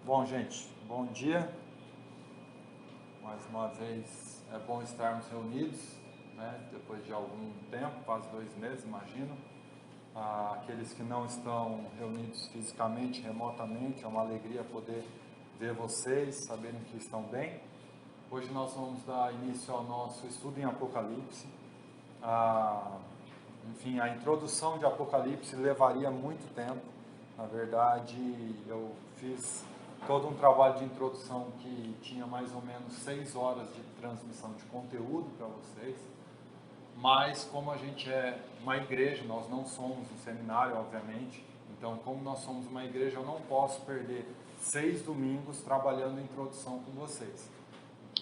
Bom, gente, bom dia. Mais uma vez é bom estarmos reunidos, né? Depois de algum tempo, quase 2 meses, imagino. Aqueles que não estão reunidos fisicamente, remotamente, é uma alegria poder ver vocês, saberem que estão bem. Hoje nós vamos dar início ao nosso estudo em Apocalipse. Enfim, a introdução de Apocalipse levaria muito tempo. Na verdade, eu fiz todo um trabalho de introdução que tinha mais ou menos 6 horas de transmissão de conteúdo para vocês. Mas como a gente é uma igreja, nós não somos um seminário, obviamente. Então, como nós somos uma igreja, eu não posso perder 6 domingos trabalhando em introdução com vocês.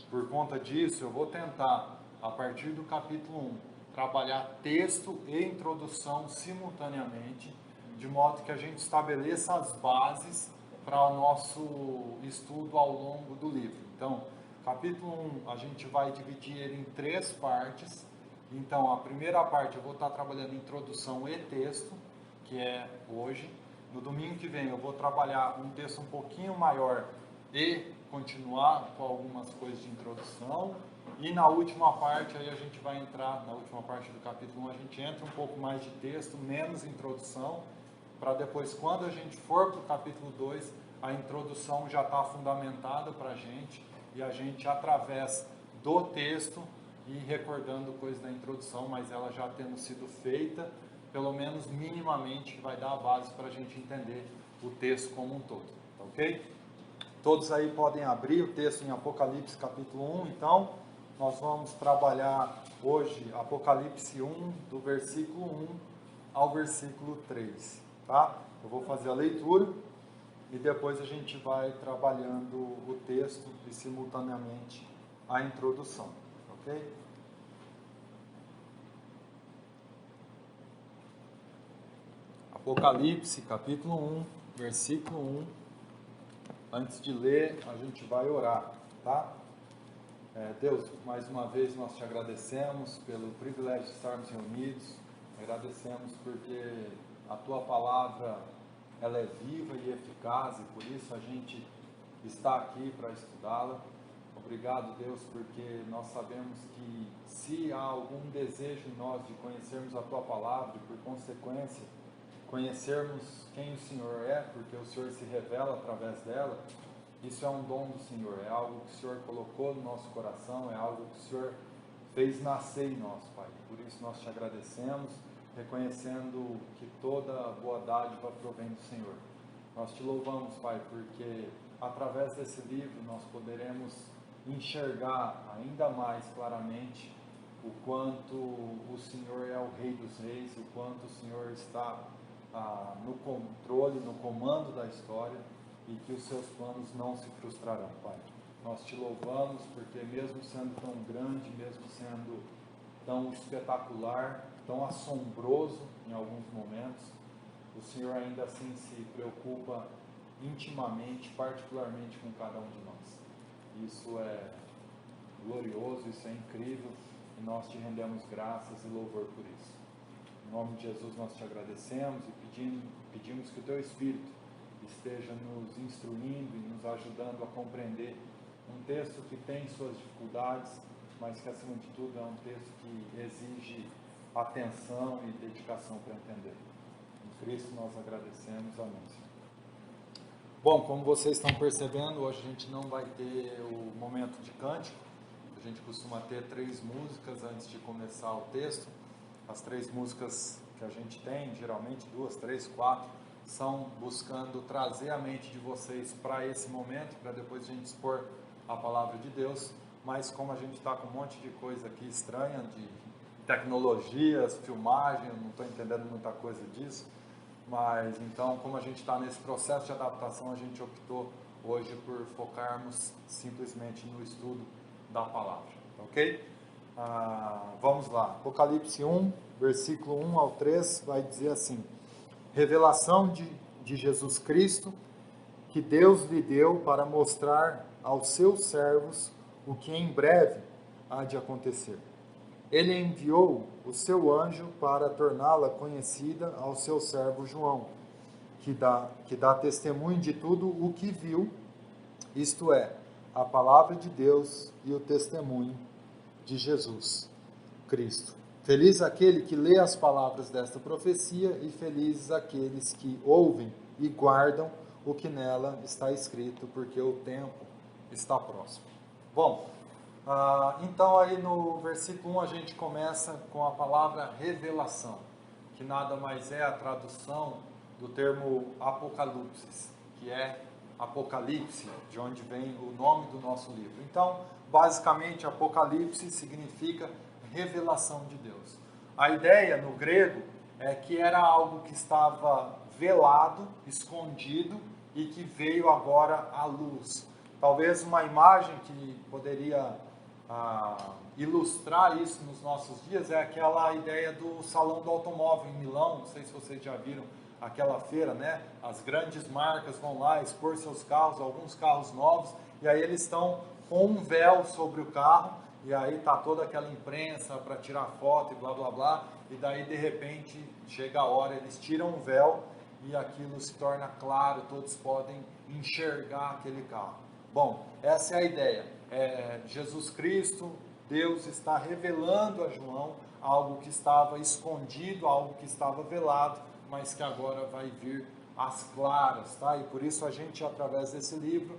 Por conta disso, eu vou tentar, a partir do capítulo 1, trabalhar texto e introdução simultaneamente, de modo que a gente estabeleça as bases para o nosso estudo ao longo do livro. Então, capítulo 1, a gente vai dividir ele em 3 partes. Então, a primeira parte eu vou estar trabalhando introdução e texto, que é hoje. No domingo que vem eu vou trabalhar um texto um pouquinho maior e continuar com algumas coisas de introdução. E na última parte, aí a gente vai entrar, na última parte do capítulo 1, a gente entra um pouco mais de texto, menos introdução, para depois, quando a gente for para o capítulo 2, a introdução já está fundamentada para a gente, e a gente, através do texto, ir recordando coisas da introdução, mas ela já tendo sido feita, pelo menos minimamente, que vai dar a base para a gente entender o texto como um todo, tá ok? Todos aí podem abrir o texto em Apocalipse capítulo 1, então nós vamos trabalhar hoje Apocalipse 1, do versículo 1 ao versículo 3, tá? Eu vou fazer a leitura e depois a gente vai trabalhando o texto e simultaneamente a introdução, ok? Apocalipse capítulo 1, versículo 1. Antes de ler, a gente vai orar, tá? Deus, mais uma vez nós te agradecemos pelo privilégio de estarmos reunidos, agradecemos porque a tua palavra ela é viva e eficaz e por isso a gente está aqui para estudá-la. Obrigado, Deus, porque nós sabemos que se há algum desejo em nós de conhecermos a tua palavra e por consequência conhecermos quem o Senhor é, porque o Senhor se revela através dela, isso é um dom do Senhor, é algo que o Senhor colocou no nosso coração, é algo que o Senhor fez nascer em nós, Pai. Por isso nós te agradecemos, reconhecendo que toda boa dádiva provém do Senhor. Nós te louvamos, Pai, porque através desse livro nós poderemos enxergar ainda mais claramente o quanto o Senhor é o Rei dos Reis, o quanto o Senhor está no controle, no comando da história, e que os seus planos não se frustrarão, Pai. Nós te louvamos porque mesmo sendo tão grande, mesmo sendo tão espetacular, tão assombroso em alguns momentos, o Senhor ainda assim se preocupa intimamente, particularmente com cada um de nós. Isso é glorioso, isso é incrível, e nós te rendemos graças e louvor por isso. Em nome de Jesus nós te agradecemos e pedimos que o teu Espírito esteja nos instruindo e nos ajudando a compreender um texto que tem suas dificuldades, mas que acima de tudo é um texto que exige atenção e dedicação para entender. Em Cristo nós agradecemos, amém. Bom, como vocês estão percebendo, hoje a gente não vai ter o momento de cântico. A gente costuma ter 3 músicas antes de começar o texto. As 3 músicas que a gente tem, geralmente 2, 3, 4, são buscando trazer a mente de vocês para esse momento, para depois a gente expor a palavra de Deus. Mas como a gente está com um monte de coisa aqui estranha, de tecnologias, filmagem, eu não estou entendendo muita coisa disso, mas então como a gente está nesse processo de adaptação, a gente optou hoje por focarmos simplesmente no estudo da palavra, ok? Vamos lá, Apocalipse 1, versículo 1 ao 3, vai dizer assim: revelação de Jesus Cristo, que Deus lhe deu para mostrar aos seus servos o que em breve há de acontecer. Ele enviou o seu anjo para torná-la conhecida ao seu servo João, que dá testemunho de tudo o que viu isto é, a palavra de Deus e o testemunho de Jesus Cristo. Feliz aquele que lê as palavras desta profecia e felizes aqueles que ouvem e guardam o que nela está escrito, porque o tempo está próximo. Bom, então aí no versículo 1 a gente começa com a palavra revelação, que nada mais é a tradução do termo apocalipse, que é Apocalipse, de onde vem o nome do nosso livro. Então, basicamente, Apocalipse significa revelação de Deus. A ideia no grego é que era algo que estava velado, escondido e que veio agora à luz. Talvez uma imagem que poderia ilustrar isso nos nossos dias é aquela ideia do Salão do Automóvel em Milão. Não sei se vocês já viram aquela feira, né? As grandes marcas vão lá expor seus carros, alguns carros novos, e aí eles estão com um véu sobre o carro, e aí tá toda aquela imprensa para tirar foto e blá blá blá, e daí de repente chega a hora, eles tiram o véu e aquilo se torna claro, todos podem enxergar aquele carro. Bom, essa é a ideia. Jesus Cristo, Deus está revelando a João algo que estava escondido, algo que estava velado, mas que agora vai vir às claras, tá? E por isso a gente, através desse livro,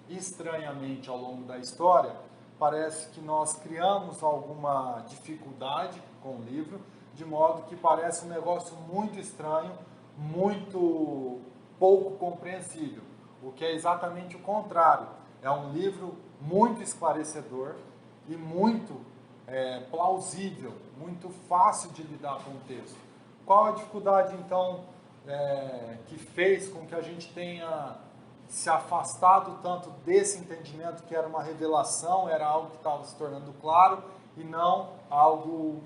estranhamente ao longo da história, parece que nós criamos alguma dificuldade com o livro, de modo que parece um negócio muito estranho, muito pouco compreensível, o que é exatamente o contrário. É um livro muito esclarecedor e muito plausível, muito fácil de lidar com o texto. Qual a dificuldade, então, que fez com que a gente tenha se afastado tanto desse entendimento que era uma revelação, era algo que estava se tornando claro e não algo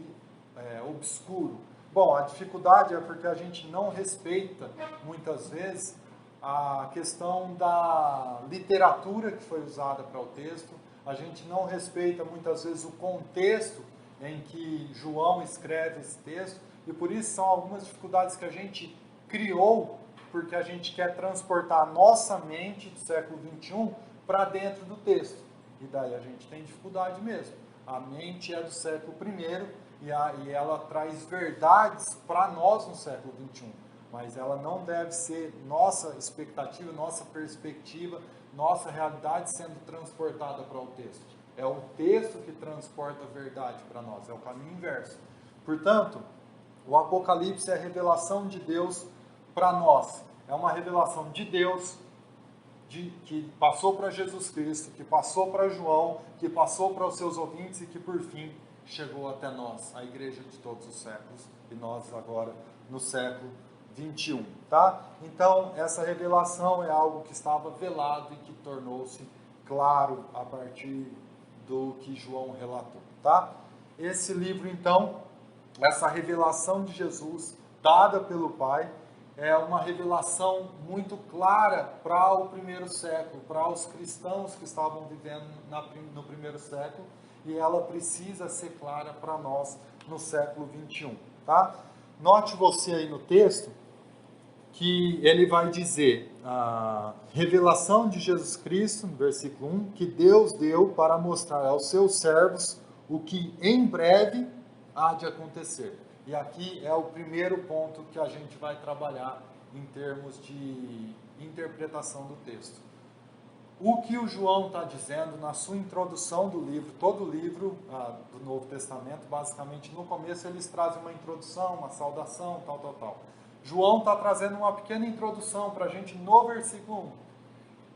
obscuro? Bom, a dificuldade é porque a gente não respeita, muitas vezes, a questão da literatura que foi usada para o texto, a gente não respeita, muitas vezes, o contexto em que João escreve esse texto, e por isso são algumas dificuldades que a gente criou, porque a gente quer transportar a nossa mente do século XXI para dentro do texto. E daí a gente tem dificuldade mesmo. A mente é do século I e ela traz verdades para nós no século XXI. Mas ela não deve ser nossa expectativa, nossa perspectiva, nossa realidade sendo transportada para o texto. É o texto que transporta a verdade para nós, é o caminho inverso. Portanto, o Apocalipse é a revelação de Deus para nós. É uma revelação de Deus que passou para Jesus Cristo, que passou para João, que passou para os seus ouvintes e que por fim chegou até nós, a igreja de todos os séculos, e nós agora no século 21, tá? Então, essa revelação é algo que estava velado e que tornou-se claro a partir do que João relatou, tá? Esse livro, então, essa revelação de Jesus, dada pelo Pai, é uma revelação muito clara para o primeiro século, para os cristãos que estavam vivendo no primeiro século, e ela precisa ser clara para nós no século 21, tá? Note você aí no texto que ele vai dizer a revelação de Jesus Cristo, no versículo 1, que Deus deu para mostrar aos seus servos o que em breve há de acontecer. E aqui é o primeiro ponto que a gente vai trabalhar em termos de interpretação do texto. O que o João está dizendo na sua introdução do livro, todo o livro do Novo Testamento, basicamente no começo eles trazem uma introdução, uma saudação, tal. João está trazendo uma pequena introdução para a gente no versículo 1.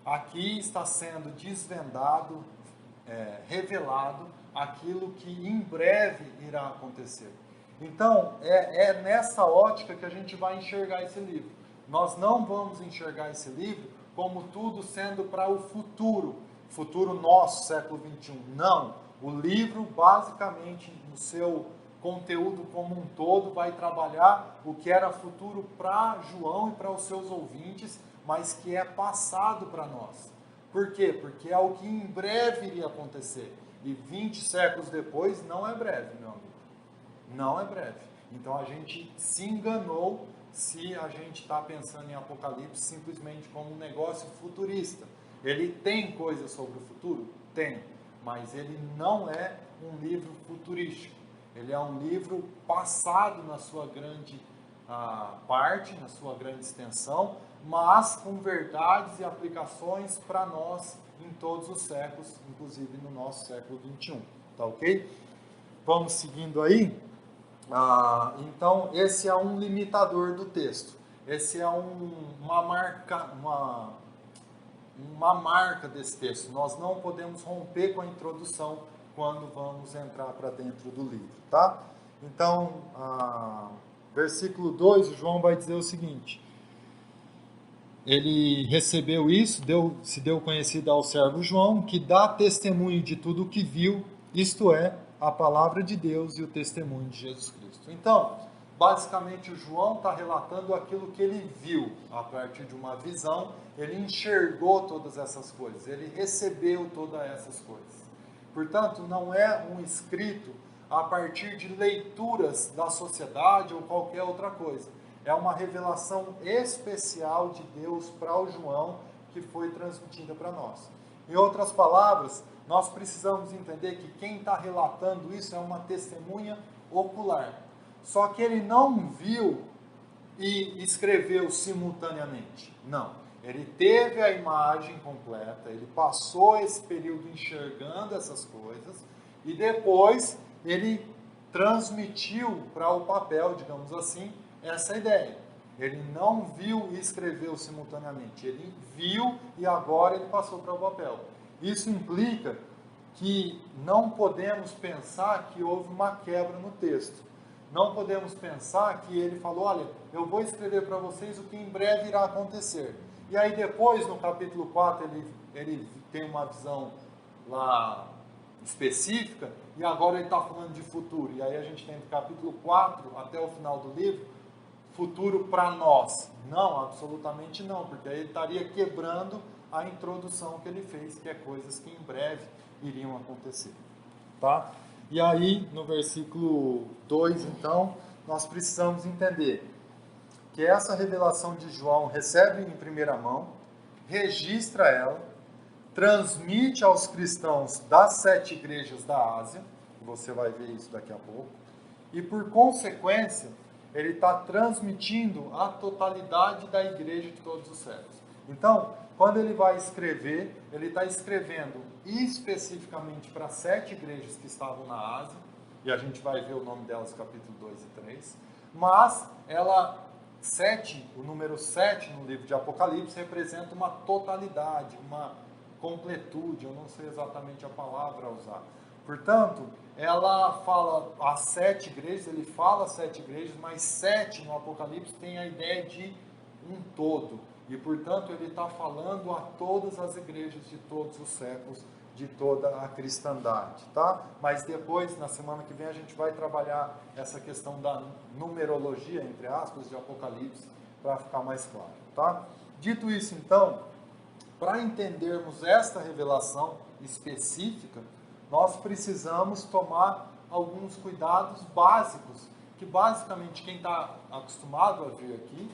Aqui está sendo desvendado, revelado, aquilo que em breve irá acontecer. Então, é nessa ótica que a gente vai enxergar esse livro. Nós não vamos enxergar esse livro como tudo sendo para o futuro nosso, século XXI. Não, o livro basicamente no seu conteúdo como um todo vai trabalhar o que era futuro para João e para os seus ouvintes, mas que é passado para nós. Por quê? Porque é o que em breve iria acontecer. E 20 séculos depois não é breve, meu amigo. Não é breve. Então a gente se enganou se a gente está pensando em Apocalipse simplesmente como um negócio futurista. Ele tem coisas sobre o futuro? Tem, mas ele não é um livro futurístico. Ele é um livro passado na sua grande parte, na sua grande extensão, mas com verdades e aplicações para nós em todos os séculos, inclusive no nosso século 21. Tá ok? Vamos seguindo aí. Então, esse é um limitador do texto. Esse é uma marca desse texto. Nós não podemos romper com a introdução quando vamos entrar para dentro do livro, tá? Então, versículo 2, João vai dizer o seguinte: ele recebeu isso, se deu conhecido ao servo João, que dá testemunho de tudo o que viu, isto é, a palavra de Deus e o testemunho de Jesus Cristo. Então, basicamente o João está relatando aquilo que ele viu, a partir de uma visão, ele enxergou todas essas coisas, ele recebeu todas essas coisas. Portanto, não é um escrito a partir de leituras da sociedade ou qualquer outra coisa. É uma revelação especial de Deus para o João que foi transmitida para nós. Em outras palavras, nós precisamos entender que quem está relatando isso é uma testemunha ocular. Só que ele não viu e escreveu simultaneamente. Não. Ele teve a imagem completa, ele passou esse período enxergando essas coisas e depois ele transmitiu para o papel, digamos assim, essa ideia. Ele não viu e escreveu simultaneamente, ele viu e agora ele passou para o papel. Isso implica que não podemos pensar que houve uma quebra no texto. Não podemos pensar que ele falou, olha, eu vou escrever para vocês o que em breve irá acontecer. E aí depois, no capítulo 4, ele tem uma visão lá específica, e agora ele está falando de futuro. E aí a gente tem do capítulo 4 até o final do livro, futuro para nós. Não, absolutamente não, porque aí ele estaria quebrando a introdução que ele fez, que é coisas que em breve iriam acontecer. Tá? E aí, no versículo 2, então, nós precisamos entender que essa revelação de João recebe em primeira mão, registra ela, transmite aos cristãos das 7 igrejas da Ásia, você vai ver isso daqui a pouco, e por consequência, ele está transmitindo a totalidade da igreja de todos os séculos. Então, quando ele vai escrever, ele está escrevendo especificamente para 7 igrejas que estavam na Ásia, e a gente vai ver o nome delas no capítulo 2 e 3, mas o número 7 no livro de Apocalipse representa uma totalidade, uma completude, eu não sei exatamente a palavra a usar. Portanto, ela fala as 7 igrejas, ele fala 7 igrejas, mas 7 no Apocalipse tem a ideia de um todo. E, portanto, ele está falando a todas as igrejas de todos os séculos, de toda a cristandade, tá? Mas depois, na semana que vem, a gente vai trabalhar essa questão da numerologia, entre aspas, de Apocalipse, para ficar mais claro, tá? Dito isso, então, para entendermos esta revelação específica, nós precisamos tomar alguns cuidados básicos, que basicamente quem está acostumado a vir aqui,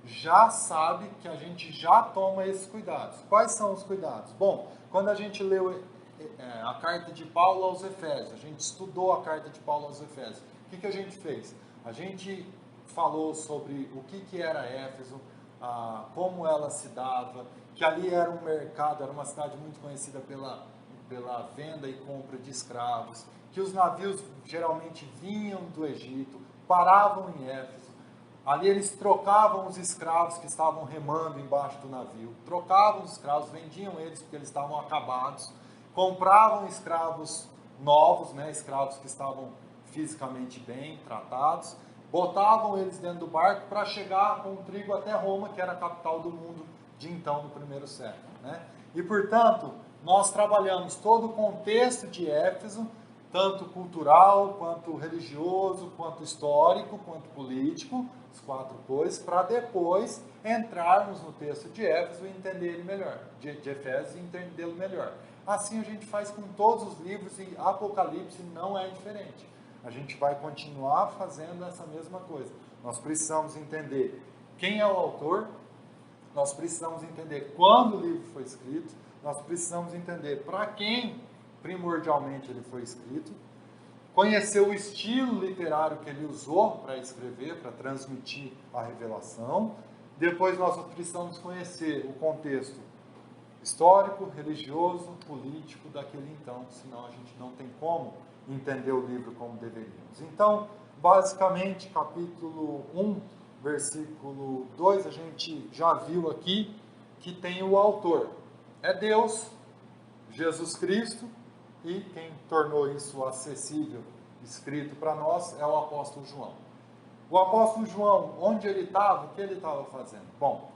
já sabe que a gente já toma esses cuidados. Quais são os cuidados? Bom, quando a gente leu a carta de Paulo aos Efésios, a gente estudou a carta de Paulo aos Efésios, o que a gente fez? A gente falou sobre o que era Éfeso, como ela se dava, que ali era um mercado, era uma cidade muito conhecida pela venda e compra de escravos, que os navios geralmente vinham do Egito, paravam em Éfeso. Ali eles trocavam os escravos que estavam remando embaixo do navio, trocavam os escravos, vendiam eles porque eles estavam acabados, compravam escravos novos, escravos que estavam fisicamente bem tratados, botavam eles dentro do barco para chegar com o trigo até Roma, que era a capital do mundo de então, no primeiro século. E, portanto, nós trabalhamos todo o contexto de Éfeso, tanto cultural, quanto religioso, quanto histórico, quanto político, as 4 coisas, para depois entrarmos no texto de Éfeso e entender ele melhor, de Efésios e entendê-lo melhor. Assim a gente faz com todos os livros e Apocalipse não é diferente. A gente vai continuar fazendo essa mesma coisa. Nós precisamos entender quem é o autor, nós precisamos entender quando o livro foi escrito, nós precisamos entender para quem primordialmente ele foi escrito, conhecer o estilo literário que ele usou para escrever, para transmitir a revelação. Depois nós precisamos conhecer o contexto histórico, religioso, político daquele então, senão a gente não tem como entender o livro como deveríamos. Então, basicamente, capítulo 1, versículo 2, a gente já viu aqui que tem o autor. É Deus, Jesus Cristo, e quem tornou isso acessível, escrito para nós, é o apóstolo João. O apóstolo João, onde ele estava, o que ele estava fazendo? Bom,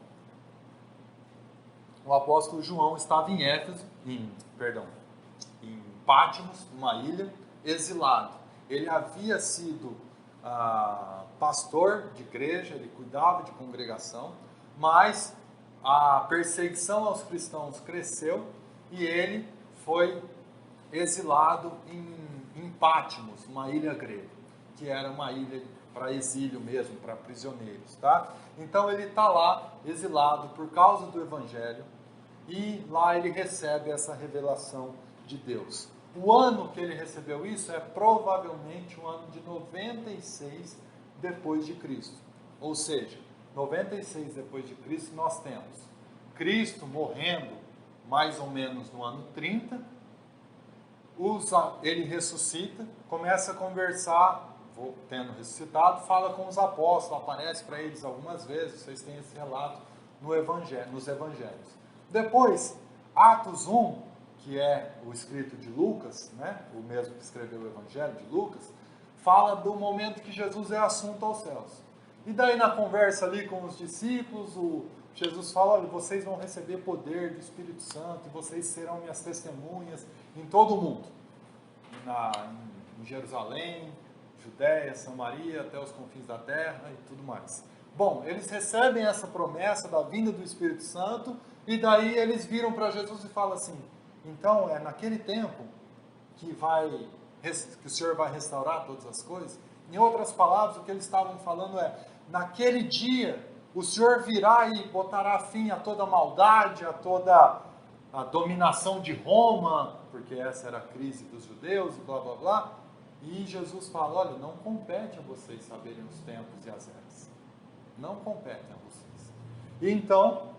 o apóstolo João estava em Éfeso, em Patmos, uma ilha, exilado. Ele havia sido pastor de igreja, ele cuidava de congregação, mas a perseguição aos cristãos cresceu e ele foi exilado em Patmos, uma ilha grega, que era uma ilha para exílio mesmo, para prisioneiros, tá? Então ele está lá, exilado por causa do Evangelho, e lá ele recebe essa revelação de Deus. O ano que ele recebeu isso é provavelmente o ano de 96 depois de Cristo. Ou seja, 96 depois de Cristo nós temos Cristo morrendo mais ou menos no ano 30, ele ressuscita, começa a conversar, tendo ressuscitado, fala com os apóstolos, aparece para eles algumas vezes, vocês têm esse relato nos evangelhos. Depois, Atos 1, que é o escrito de Lucas, né, o mesmo que escreveu o evangelho de Lucas, fala do momento que Jesus é assunto aos céus. E daí na conversa ali com os discípulos, Jesus fala, olha, vocês vão receber poder do Espírito Santo, e vocês serão minhas testemunhas em todo o mundo. Em Jerusalém, Judéia, Samaria, até os confins da terra e tudo mais. Bom, eles recebem essa promessa da vinda do Espírito Santo, e daí eles viram para Jesus e falam assim, então é naquele tempo que o Senhor vai restaurar todas as coisas? Em outras palavras, o que eles estavam falando é, naquele dia o Senhor virá e botará fim a toda maldade, a toda a dominação de Roma, porque essa era a crise dos judeus e blá blá blá. E Jesus fala, olha, não compete a vocês saberem os tempos e as eras. Não compete a vocês. E então,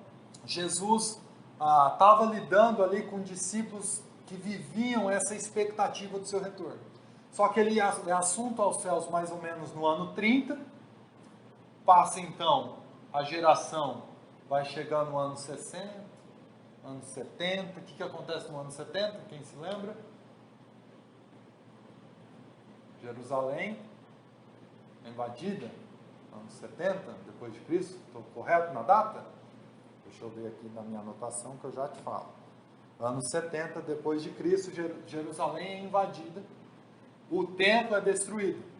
Jesus estava lidando ali com discípulos que viviam essa expectativa do seu retorno. Só que ele é assunto aos céus mais ou menos no ano 30, passa então a geração, vai chegando no ano 60, ano 70, o que acontece no ano 70, quem se lembra? Jerusalém é invadida, ano 70, depois de Cristo, estou correto na data? Deixa eu ver aqui na minha anotação que eu já te falo. Ano 70 depois de Cristo, Jerusalém é invadida, o templo é destruído.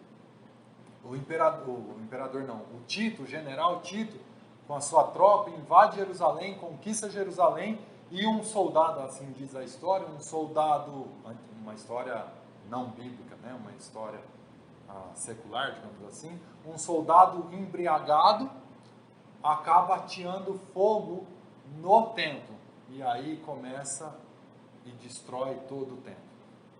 O Tito, o general Tito, com a sua tropa, invade Jerusalém, conquista Jerusalém, e um soldado, assim diz a história, uma história não bíblica, né? Uma história secular, digamos assim, um soldado embriagado acaba ateando fogo no templo, e aí começa e destrói todo o templo.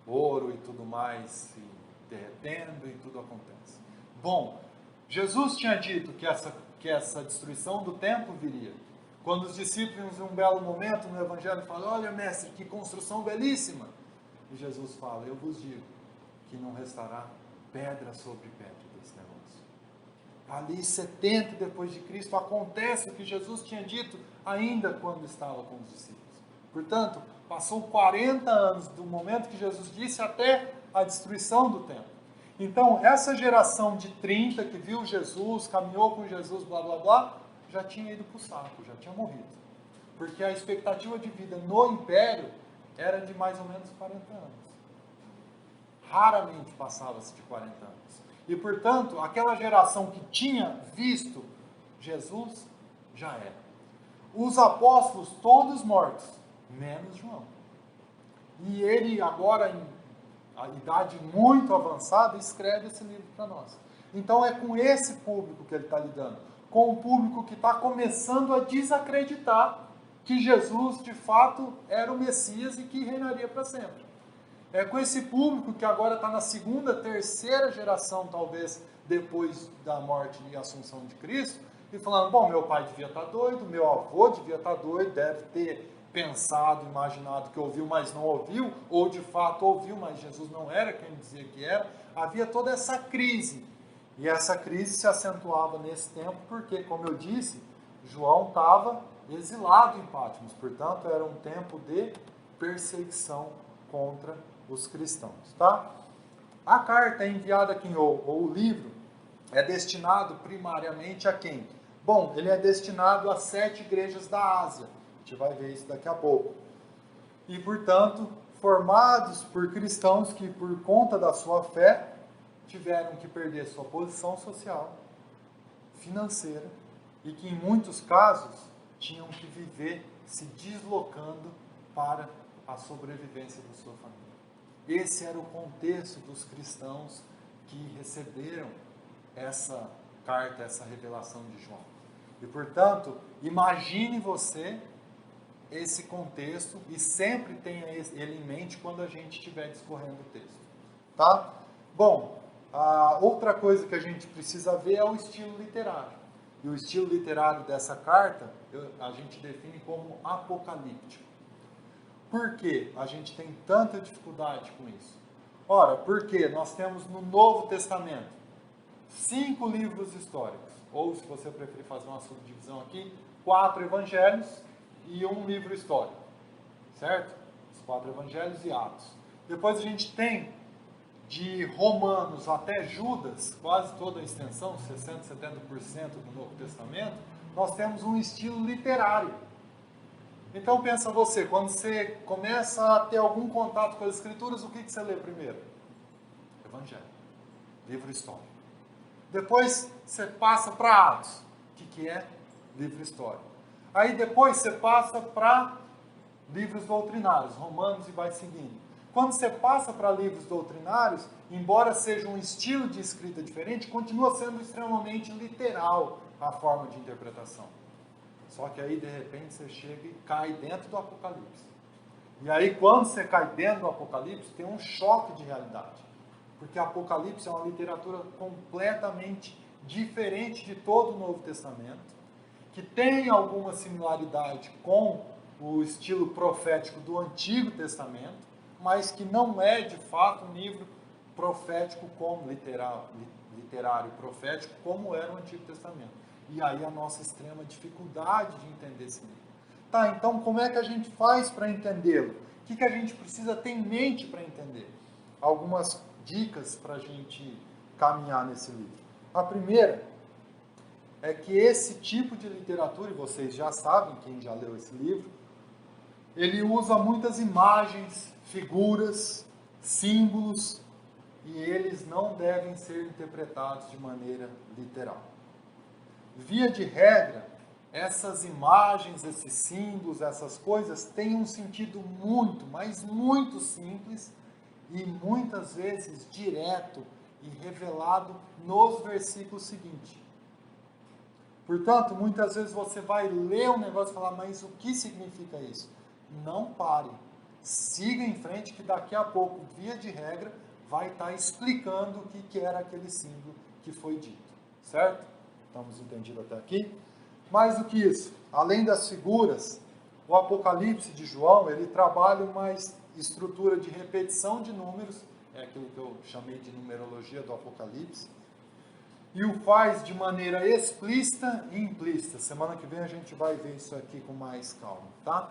Ouro e tudo mais se derretendo e tudo acontece. Bom, Jesus tinha dito que essa destruição do templo viria. Quando os discípulos, em um belo momento no Evangelho, falam, olha mestre, que construção belíssima. E Jesus fala, eu vos digo que não restará pedra sobre pedra desse negócio. Ali 70 depois de Cristo acontece o que Jesus tinha dito ainda quando estava com os discípulos. Portanto, passou 40 anos do momento que Jesus disse até a destruição do templo. Então, essa geração de 30 que viu Jesus, caminhou com Jesus, blá blá blá, já tinha ido para o saco, já tinha morrido. Porque a expectativa de vida no Império era de mais ou menos 40 anos. Raramente passava-se de 40 anos. E, portanto, aquela geração que tinha visto Jesus, já era. Os apóstolos todos mortos, menos João. E ele agora, em a idade muito avançada, escreve esse livro para nós. Então é com esse público que ele está lidando, com o público que está começando a desacreditar que Jesus, de fato, era o Messias e que reinaria para sempre. É com esse público que agora está na segunda, terceira geração, talvez, depois da morte e assunção de Cristo, e falando, bom, meu pai devia estar doido, meu avô devia estar doido, deve ter pensado, imaginado que ouviu, mas não ouviu, ou de fato ouviu, mas Jesus não era quem dizia que era. Havia toda essa crise, e essa crise se acentuava nesse tempo, porque, como eu disse, João estava exilado em Patmos, portanto, era um tempo de perseguição contra os cristãos, tá? A carta enviada aqui, ou o livro, é destinado primariamente a quem? Bom, ele é destinado a 7 igrejas da Ásia. A gente vai ver isso daqui a pouco. E, portanto, formados por cristãos que, por conta da sua fé, tiveram que perder sua posição social, financeira, e que, em muitos casos, tinham que viver se deslocando para a sobrevivência da sua família. Esse era o contexto dos cristãos que receberam essa carta, essa revelação de João. E, portanto, imagine você esse contexto e sempre tenha ele em mente quando a gente estiver discorrendo o texto. Tá? Bom, a outra coisa que a gente precisa ver é o estilo literário. E o estilo literário dessa carta, a gente define como apocalíptico. Por que a gente tem tanta dificuldade com isso? Ora, porque nós temos no Novo Testamento 5 livros históricos, ou se você preferir fazer uma subdivisão aqui, 4 evangelhos e um livro histórico, certo? Os 4 evangelhos e Atos. Depois a gente tem de Romanos até Judas, quase toda a extensão, 60%, 70% do Novo Testamento, nós temos um estilo literário. Então pensa você, quando você começa a ter algum contato com as Escrituras, o que você lê primeiro? Evangelho, livro histórico. Depois você passa para Atos, o que é? Livro histórico. Aí depois você passa para livros doutrinários, Romanos e vai seguindo. Quando você passa para livros doutrinários, embora seja um estilo de escrita diferente, continua sendo extremamente literal a forma de interpretação. Só que aí, de repente, você chega e cai dentro do Apocalipse. E aí, quando você cai dentro do Apocalipse, tem um choque de realidade. Porque Apocalipse é uma literatura completamente diferente de todo o Novo Testamento, que tem alguma similaridade com o estilo profético do Antigo Testamento, mas que não é, de fato, um livro profético como literário profético, como era o Antigo Testamento. E aí a nossa extrema dificuldade de entender esse livro. Tá, então como é que a gente faz para entendê-lo? O que a gente precisa ter em mente para entender? Algumas dicas para a gente caminhar nesse livro. A primeira é que esse tipo de literatura, e vocês já sabem, quem já leu esse livro, ele usa muitas imagens, figuras, símbolos, e eles não devem ser interpretados de maneira literal. Via de regra, essas imagens, esses símbolos, essas coisas têm um sentido muito, mas muito simples e muitas vezes direto e revelado nos versículos seguintes. Portanto, muitas vezes você vai ler um negócio e falar, mas o que significa isso? Não pare. Siga em frente que daqui a pouco, via de regra, vai estar explicando o que era aquele símbolo que foi dito. Certo? Estamos entendidos até aqui? Mais do que isso, além das figuras, o Apocalipse de João, ele trabalha uma estrutura de repetição de números, é aquilo que eu chamei de numerologia do Apocalipse, e o faz de maneira explícita e implícita. Semana que vem a gente vai ver isso aqui com mais calma, tá?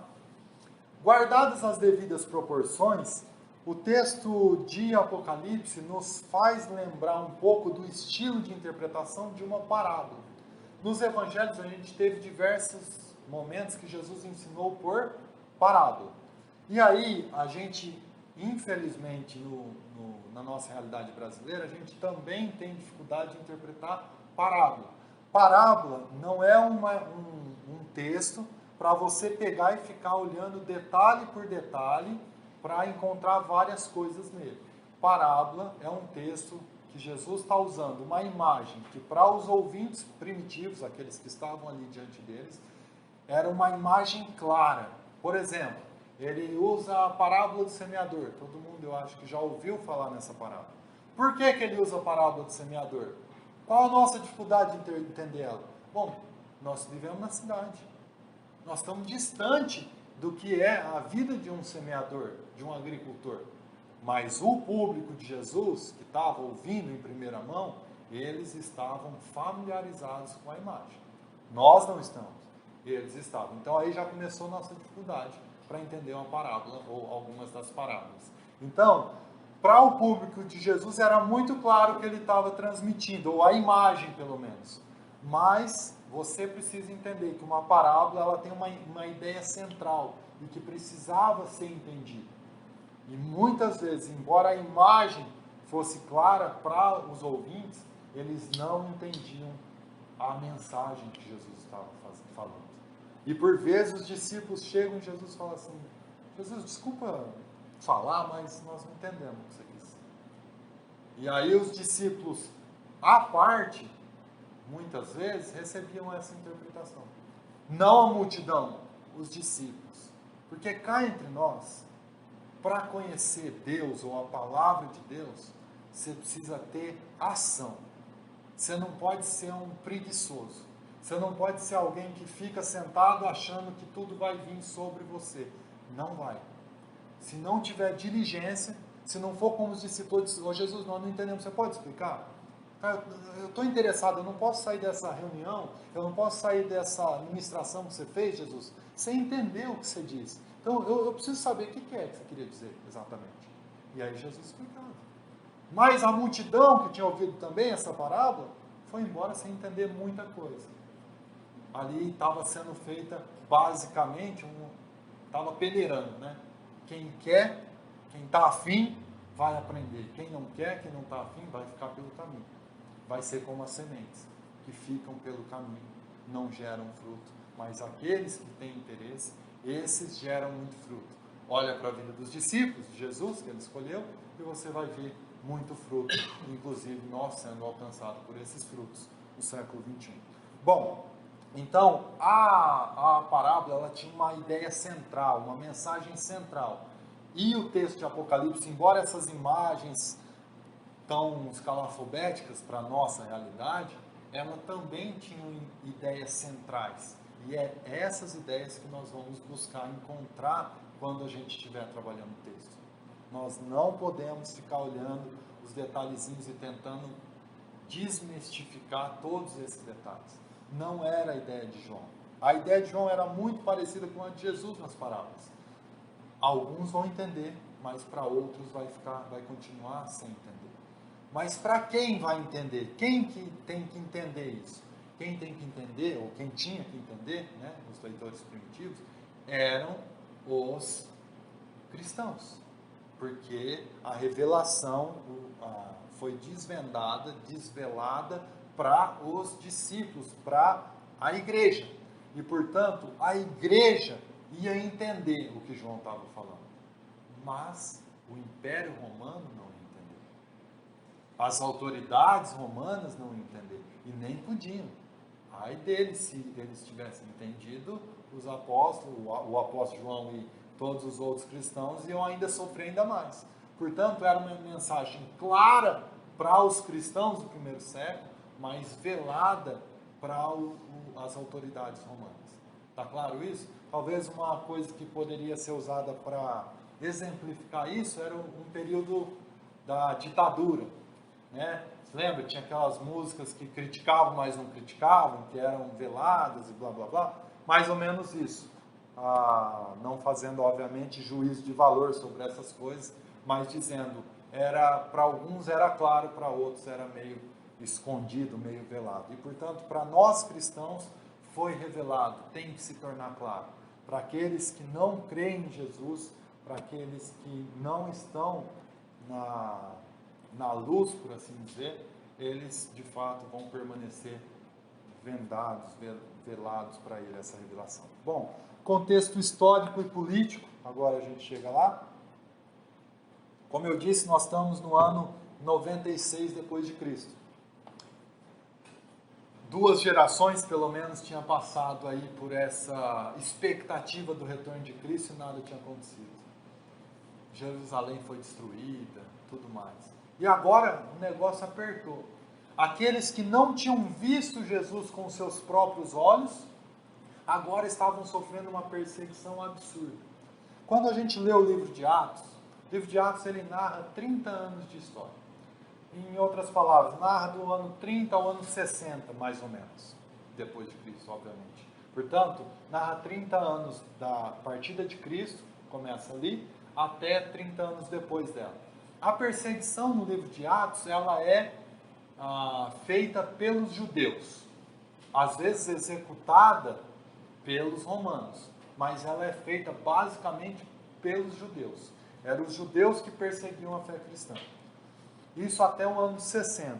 Guardadas as devidas proporções, o texto de Apocalipse nos faz lembrar um pouco do estilo de interpretação de uma parábola. Nos evangelhos a gente teve diversos momentos que Jesus ensinou por parábola. E aí a gente, infelizmente, na nossa realidade brasileira, a gente também tem dificuldade de interpretar parábola. Parábola não é um texto para você pegar e ficar olhando detalhe por detalhe para encontrar várias coisas nele. Parábola é um texto que Jesus está usando uma imagem que para os ouvintes primitivos, aqueles que estavam ali diante deles, era uma imagem clara. Por exemplo, ele usa a parábola do semeador. Todo mundo, eu acho que já ouviu falar nessa parábola. Por que ele usa a parábola do semeador? Qual a nossa dificuldade de entender ela? Bom, nós vivemos na cidade. Nós estamos distante do que é a vida de um semeador, de um agricultor. Mas o público de Jesus, que estava ouvindo em primeira mão, eles estavam familiarizados com a imagem. Nós não estamos, eles estavam. Então aí já começou a nossa dificuldade para entender uma parábola ou algumas das parábolas. Então, para o público de Jesus era muito claro o que ele estava transmitindo, ou a imagem pelo menos. Mas você precisa entender que uma parábola ela tem uma ideia central e que precisava ser entendida. E muitas vezes, embora a imagem fosse clara para os ouvintes, eles não entendiam a mensagem que Jesus estava falando. E por vezes os discípulos chegam e Jesus fala assim: Jesus, desculpa falar, mas nós não entendemos o que você quis. E aí os discípulos, à parte, muitas vezes, recebiam essa interpretação. Não a multidão, os discípulos. Porque cá entre nós, para conhecer Deus ou a palavra de Deus, você precisa ter ação. Você não pode ser um preguiçoso. Você não pode ser alguém que fica sentado achando que tudo vai vir sobre você. Não vai. Se não tiver diligência, se não for como os discípulos, ô Jesus, nós não entendemos, você pode explicar? Eu estou interessado, eu não posso sair dessa reunião, eu não posso sair dessa ministração que você fez, Jesus, sem entender o que você disse. Então, eu preciso saber o que é que você queria dizer exatamente. E aí Jesus explicava. Mas a multidão que tinha ouvido também essa parábola, foi embora sem entender muita coisa. Ali estava sendo feita, basicamente, estava peneirando, né? Quem quer, quem está afim, vai aprender. Quem não quer, quem não está afim, vai ficar pelo caminho. Vai ser como as sementes, que ficam pelo caminho, não geram fruto. Mas aqueles que têm interesse, esses geram muito fruto. Olha para a vida dos discípulos de Jesus, que ele escolheu, e você vai ver muito fruto, inclusive nós sendo alcançados por esses frutos no século XXI. Bom, então a parábola ela tinha uma ideia central, uma mensagem central. E o texto de Apocalipse, embora essas imagens tão escalafobéticas para a nossa realidade, ela também tinha ideias centrais. E é essas ideias que nós vamos buscar encontrar quando a gente estiver trabalhando o texto. Nós não podemos ficar olhando os detalhezinhos e tentando desmistificar todos esses detalhes. Não era a ideia de João. A ideia de João era muito parecida com a de Jesus nas parábolas. Alguns vão entender, mas para outros vai continuar sem entender. Mas para quem vai entender? Quem que tem que entender isso? Quem tem que entender, ou quem tinha que entender, né, os leitores primitivos, eram os cristãos. Porque a revelação foi desvelada para os discípulos, para a igreja. E, portanto, a igreja ia entender o que João estava falando. Mas o Império Romano não ia entender. As autoridades romanas não iam entender. E nem podiam. Ai deles, se eles tivessem entendido, os apóstolos, o apóstolo João e todos os outros cristãos iam ainda sofrer ainda mais. Portanto, era uma mensagem clara para os cristãos do primeiro século, mas velada para as autoridades romanas. Está claro isso? Talvez uma coisa que poderia ser usada para exemplificar isso era um período da ditadura, né? Você lembra? Tinha aquelas músicas que criticavam, mas não criticavam, que eram veladas e blá blá blá. Mais ou menos isso. Não fazendo, obviamente, juízo de valor sobre essas coisas, mas dizendo, para alguns era claro, para outros era meio escondido, meio velado. E, portanto, para nós cristãos foi revelado, tem que se tornar claro. Para aqueles que não creem em Jesus, para aqueles que não estão na luz, por assim dizer, eles de fato vão permanecer vendados, velados para ele essa revelação. Bom, contexto histórico e político, agora a gente chega lá. Como eu disse, nós estamos no ano 96 depois de Cristo. 2 gerações, pelo menos, tinham passado aí por essa expectativa do retorno de Cristo e nada tinha acontecido. Jerusalém foi destruída, tudo mais. E agora o negócio apertou. Aqueles que não tinham visto Jesus com seus próprios olhos, agora estavam sofrendo uma perseguição absurda. Quando a gente lê o livro de Atos ele narra 30 anos de história. Em outras palavras, narra do ano 30 ao ano 60, mais ou menos, depois de Cristo, obviamente. Portanto, narra 30 anos da partida de Cristo, começa ali, até 30 anos depois dela. A perseguição no livro de Atos, ela é feita pelos judeus, às vezes executada pelos romanos, mas ela é feita basicamente pelos judeus. Eram os judeus que perseguiam a fé cristã. Isso até o ano 60.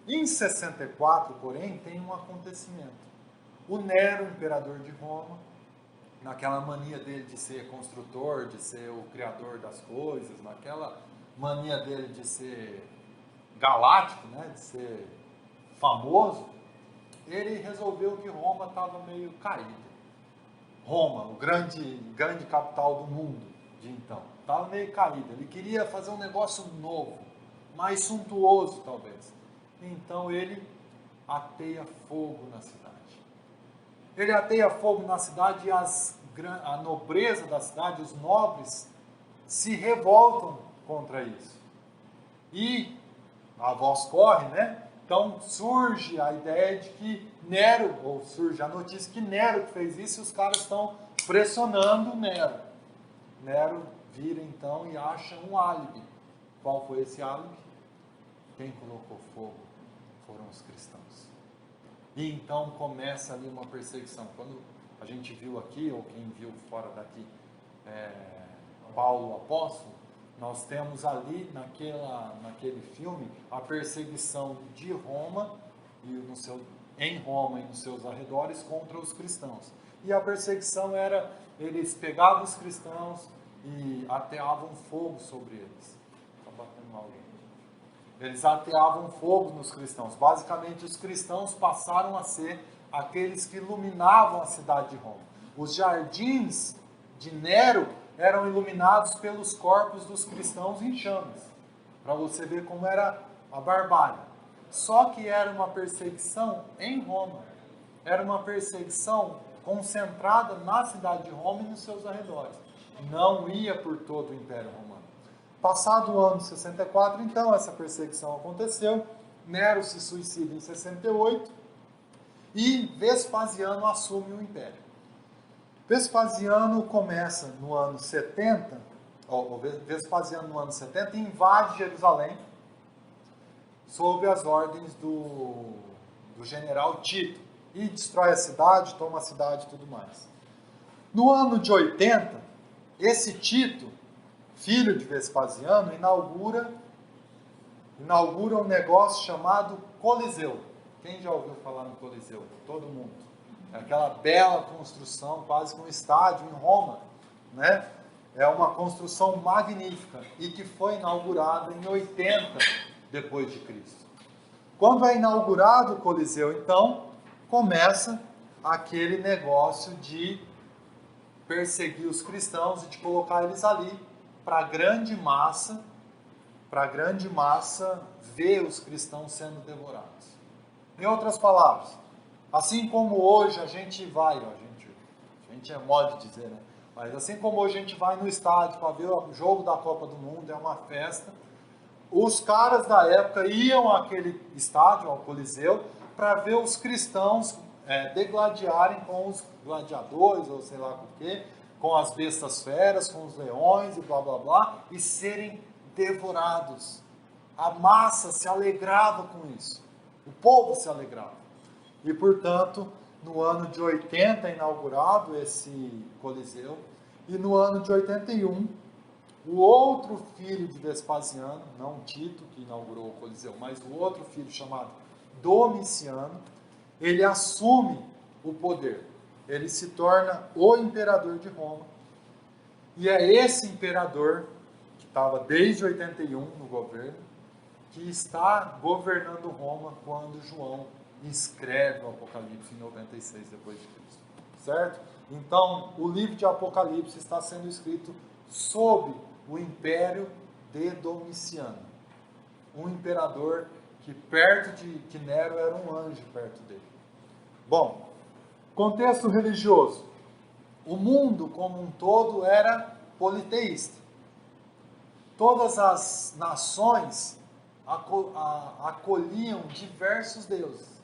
Em 64, porém, tem um acontecimento. O Nero, imperador de Roma, naquela mania dele de ser construtor, de ser o criador das coisas, naquela mania dele de ser galáctico, né, de ser famoso, ele resolveu que Roma estava meio caída. Roma, o grande capital do mundo de então, estava meio caída. Ele queria fazer um negócio novo, mais suntuoso talvez. Então ele ateia fogo na cidade. Ele ateia fogo na cidade e a nobreza da cidade, os nobres, se revoltam contra isso. E a voz corre, né? Então surge a ideia de que Nero, ou surge a notícia que Nero fez isso e os caras estão pressionando Nero. Nero vira então e acha um álibi. Qual foi esse álibi? Quem colocou fogo foram os cristãos. E então começa ali uma perseguição. Quando a gente viu aqui, ou quem viu fora daqui, Paulo o apóstolo, nós temos ali naquele filme a perseguição de Roma em Roma e nos seus arredores contra os cristãos. E a perseguição era, eles pegavam os cristãos e ateavam fogo sobre eles. Está batendo alguém. Eles ateavam fogo nos cristãos. Basicamente, os cristãos passaram a ser aqueles que iluminavam a cidade de Roma. Os jardins de Nero eram iluminados pelos corpos dos cristãos em chamas, para você ver como era a barbárie. Só que era uma perseguição em Roma, era uma perseguição concentrada na cidade de Roma e nos seus arredores, não ia por todo o Império Romano. Passado o ano 64, então, essa perseguição aconteceu, Nero se suicida em 68 e Vespasiano assume o Império. Vespasiano começa no ano 70, Vespasiano no ano 70 invade Jerusalém sob as ordens do general Tito e destrói a cidade, toma a cidade e tudo mais. No ano de 80, esse Tito, filho de Vespasiano, inaugura um negócio chamado Coliseu. Quem já ouviu falar no Coliseu? Todo mundo. É aquela bela construção, quase que um estádio em Roma, né? É uma construção magnífica e que foi inaugurada em 80 depois de Cristo. Quando é inaugurado o Coliseu, então, começa aquele negócio de perseguir os cristãos e de colocar eles ali para a grande massa ver os cristãos sendo devorados. Em outras palavras, assim como hoje a gente vai, a gente é modo de dizer, né? Mas assim como hoje a gente vai no estádio para ver o jogo da Copa do Mundo, é uma festa, os caras da época iam àquele estádio, ao Coliseu, para ver os cristãos degladiarem com os gladiadores, ou sei lá com o quê, com as bestas feras, com os leões e blá blá blá, e serem devorados. A massa se alegrava com isso. O povo se alegrava. E, portanto, no ano de 80 é inaugurado esse Coliseu, e no ano de 81, o outro filho de Vespasiano, não Tito, que inaugurou o Coliseu, mas o outro filho chamado Domiciano, ele assume o poder. Ele se torna o imperador de Roma. E é esse imperador, que estava desde 81 no governo, que está governando Roma quando João escreve o Apocalipse em 96 depois de Cristo, certo? Então, o livro de Apocalipse está sendo escrito sob o império de Domiciano, um imperador que Nero era um anjo perto dele. Bom, contexto religioso. O mundo como um todo era politeísta. Todas as nações acolhiam diversos deuses.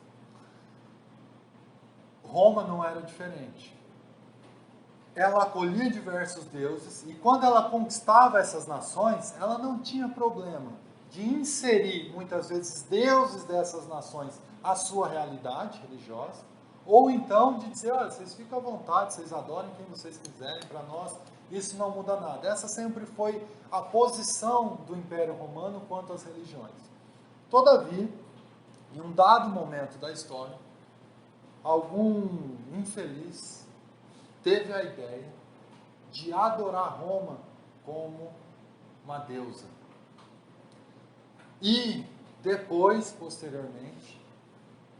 Roma não era diferente. Ela acolhia diversos deuses e quando ela conquistava essas nações, ela não tinha problema de inserir muitas vezes deuses dessas nações à sua realidade religiosa, ou então de dizer, olha, vocês ficam à vontade, vocês adorem quem vocês quiserem, para nós isso não muda nada. Essa sempre foi a posição do Império Romano quanto às religiões. Todavia, em um dado momento da história, algum infeliz teve a ideia de adorar Roma como uma deusa. E depois, posteriormente,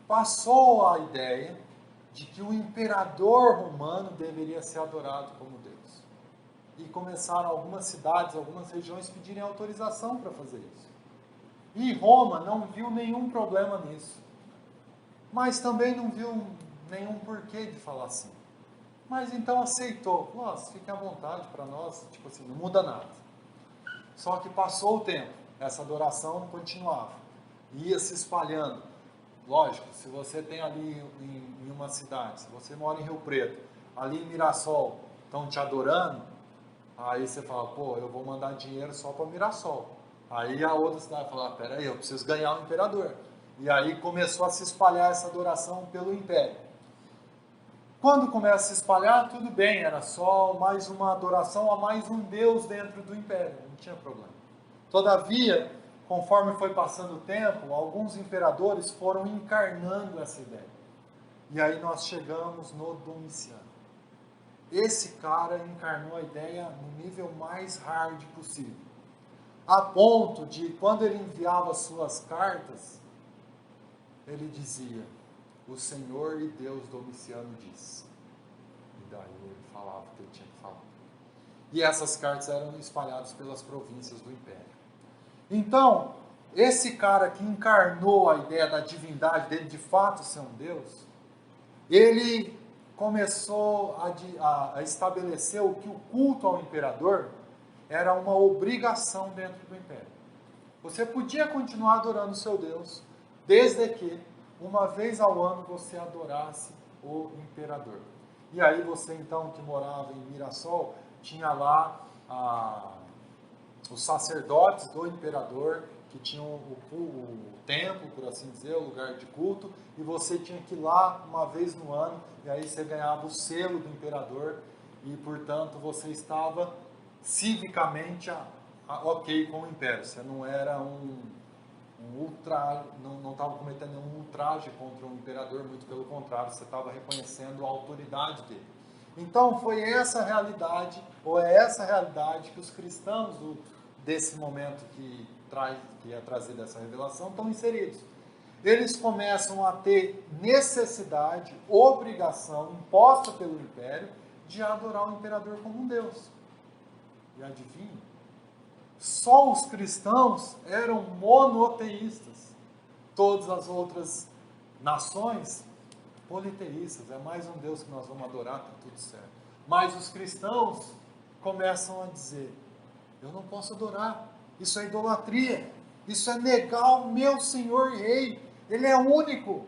passou a ideia de que o imperador romano deveria ser adorado como Deus. E começaram algumas cidades, algumas regiões pedirem autorização para fazer isso. E Roma não viu nenhum problema nisso. Mas também não viu nenhum porquê de falar assim. Mas então aceitou. Nossa, fiquem à vontade para nós, tipo assim, não muda nada. Só que passou o tempo, essa adoração continuava. Ia se espalhando. Lógico, se você tem ali em uma cidade, se você mora em Rio Preto, ali em Mirassol, estão te adorando, aí você fala, pô, eu vou mandar dinheiro só para Mirassol. Aí a outra cidade fala, peraí, eu preciso ganhar o imperador. E aí começou a se espalhar essa adoração pelo império. Quando começa a se espalhar, tudo bem, era só mais uma adoração a mais um deus dentro do império, não tinha problema. Todavia, conforme foi passando o tempo, alguns imperadores foram encarnando essa ideia. E aí nós chegamos no Domiciano. Esse cara encarnou a ideia no nível mais hard possível. A ponto de, quando ele enviava suas cartas, ele dizia, o Senhor e Deus Domiciano diz. E daí ele falava o que ele tinha que falar. E essas cartas eram espalhadas pelas províncias do Império. Então, esse cara que encarnou a ideia da divindade dele de fato ser um Deus, ele começou a estabelecer que o culto ao imperador era uma obrigação dentro do Império. Você podia continuar adorando o seu Deus, desde que uma vez ao ano você adorasse o imperador. E aí você então que morava em Mirassol, tinha lá os sacerdotes do imperador, que tinham o templo, por assim dizer, o lugar de culto, e você tinha que ir lá uma vez no ano, e aí você ganhava o selo do imperador, e portanto você estava civicamente ok com o império. Você não era não estava cometendo nenhum ultraje contra o imperador, muito pelo contrário, você estava reconhecendo a autoridade dele. Então foi essa realidade, ou é essa realidade que os cristãos desse momento que é trazida essa revelação estão inseridos. Eles começam a ter necessidade, obrigação, imposta pelo império, de adorar o imperador como um Deus. E adivinha? Só os cristãos eram monoteístas. Todas as outras nações, politeístas. É mais um Deus que nós vamos adorar, está tudo certo. Mas os cristãos começam a dizer, eu não posso adorar. Isso é idolatria. Isso é negar o meu Senhor e Rei. Ele é único.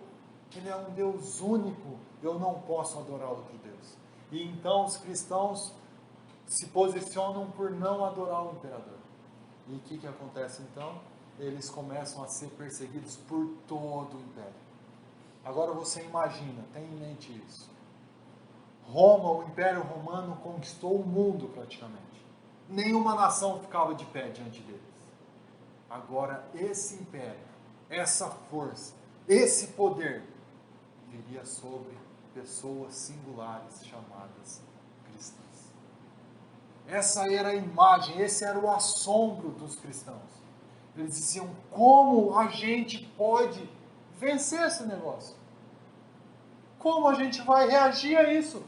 Ele é um Deus único. Eu não posso adorar outro Deus. E então os cristãos se posicionam por não adorar o imperador. E o que acontece então? Eles começam a ser perseguidos por todo o império. Agora você imagina, tenha em mente isso. Roma, o Império Romano conquistou o mundo praticamente. Nenhuma nação ficava de pé diante deles. Agora esse império, essa força, esse poder viria sobre pessoas singulares chamadas cristãs. Essa era a imagem, esse era o assombro dos cristãos. Eles diziam, como a gente pode vencer esse negócio? Como a gente vai reagir a isso?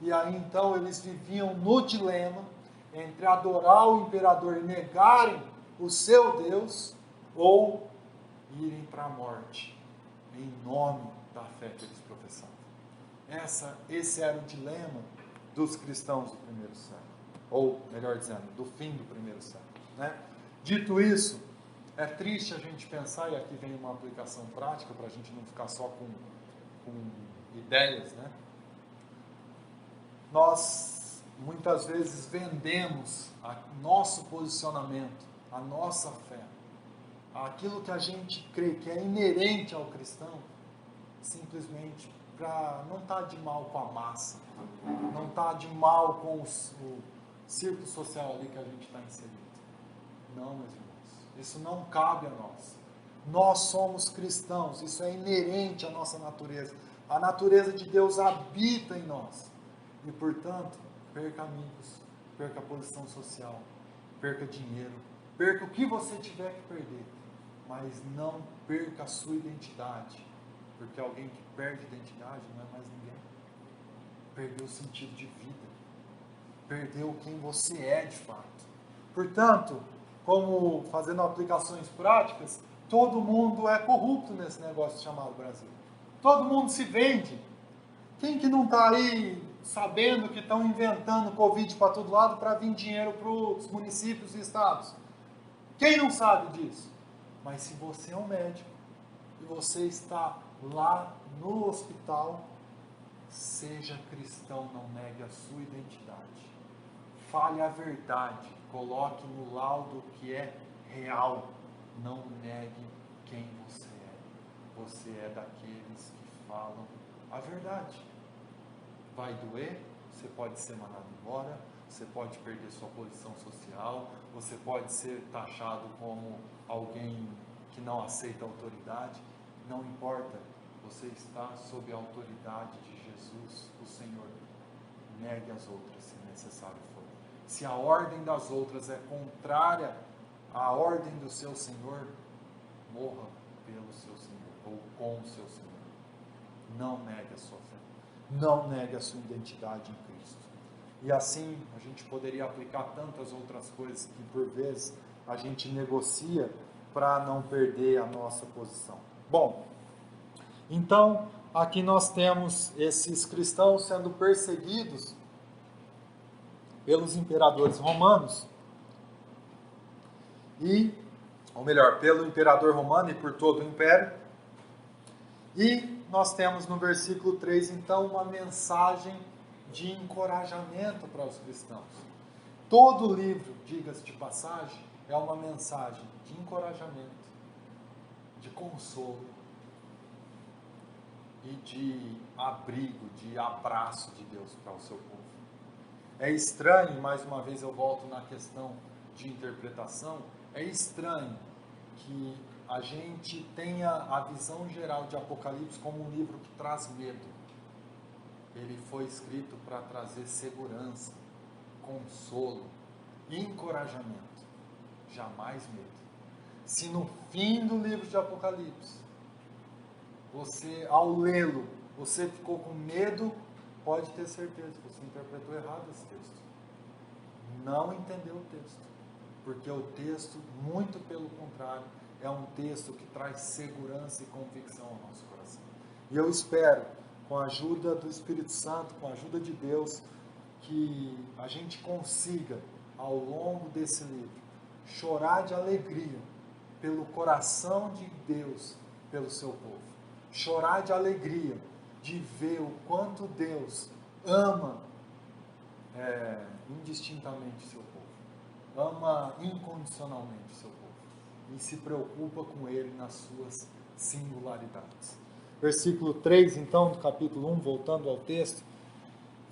E aí então eles viviam no dilema entre adorar o imperador e negarem o seu Deus ou irem para a morte em nome da fé que eles professavam. Esse era o dilema dos cristãos do primeiro século, ou melhor dizendo, do fim do primeiro século, né? Dito isso, é triste a gente pensar, e aqui vem uma aplicação prática para a gente não ficar só com ideias, né? Nós muitas vezes vendemos nosso posicionamento, a nossa fé, aquilo que a gente crê que é inerente ao cristão, simplesmente para não estar de mal com a massa, não estar de mal com o círculo social ali que a gente está inserido. Não, meus irmãos, isso não cabe a nós. Nós somos cristãos, isso é inerente à nossa natureza. A natureza de Deus habita em nós. E, portanto, perca amigos, perca posição social, perca dinheiro, perca o que você tiver que perder, mas não perca a sua identidade, porque alguém que perde identidade não é mais ninguém. Perdeu o sentido de vida, perdeu quem você é de fato. Portanto, como fazendo aplicações práticas, todo mundo é corrupto nesse negócio chamado Brasil. Todo mundo se vende. Quem que não está aí sabendo que estão inventando Covid para todo lado para vir dinheiro para os municípios e estados? Quem não sabe disso? Mas se você é um médico e você está lá no hospital, seja cristão, não negue a sua identidade. Fale a verdade, coloque no laudo que é real. Não negue quem você é. Você é daqueles que falam a verdade. Vai doer, você pode ser mandado embora, você pode perder sua posição social, você pode ser taxado como alguém que não aceita autoridade. Não importa, você está sob a autoridade de Jesus, o Senhor. Negue as outras, se necessário for. Se a ordem das outras é contrária à ordem do seu Senhor, morra pelo seu Senhor, ou com o seu Senhor. Não negue a sua fé. Não negue a sua identidade em Cristo. E assim, a gente poderia aplicar tantas outras coisas que, por vezes, a gente negocia para não perder a nossa posição. Bom, então, aqui nós temos esses cristãos sendo perseguidos pelos imperadores romanos, ou melhor, pelo imperador romano e por todo o império. E nós temos no versículo 3, então, uma mensagem de encorajamento para os cristãos. Todo o livro, diga-se de passagem, é uma mensagem de encorajamento, de consolo e de abrigo, de abraço de Deus para o seu povo. É estranho, mais uma vez eu volto na questão de interpretação, é estranho que a gente tenha a visão geral de Apocalipse como um livro que traz medo. Ele foi escrito para trazer segurança, consolo, encorajamento, jamais medo. Se no fim do livro de Apocalipse, você, ao lê-lo, você ficou com medo, pode ter certeza que você interpretou errado esse texto. Não entendeu o texto. Porque o texto, muito pelo contrário, é um texto que traz segurança e convicção ao nosso coração. E eu espero, com a ajuda do Espírito Santo, com a ajuda de Deus, que a gente consiga, ao longo desse livro, chorar de alegria pelo coração de Deus, pelo seu povo. Chorar de alegria de ver o quanto Deus ama indistintamente seu povo, ama incondicionalmente seu povo e se preocupa com ele nas suas singularidades. Versículo 3, então, do capítulo 1, voltando ao texto.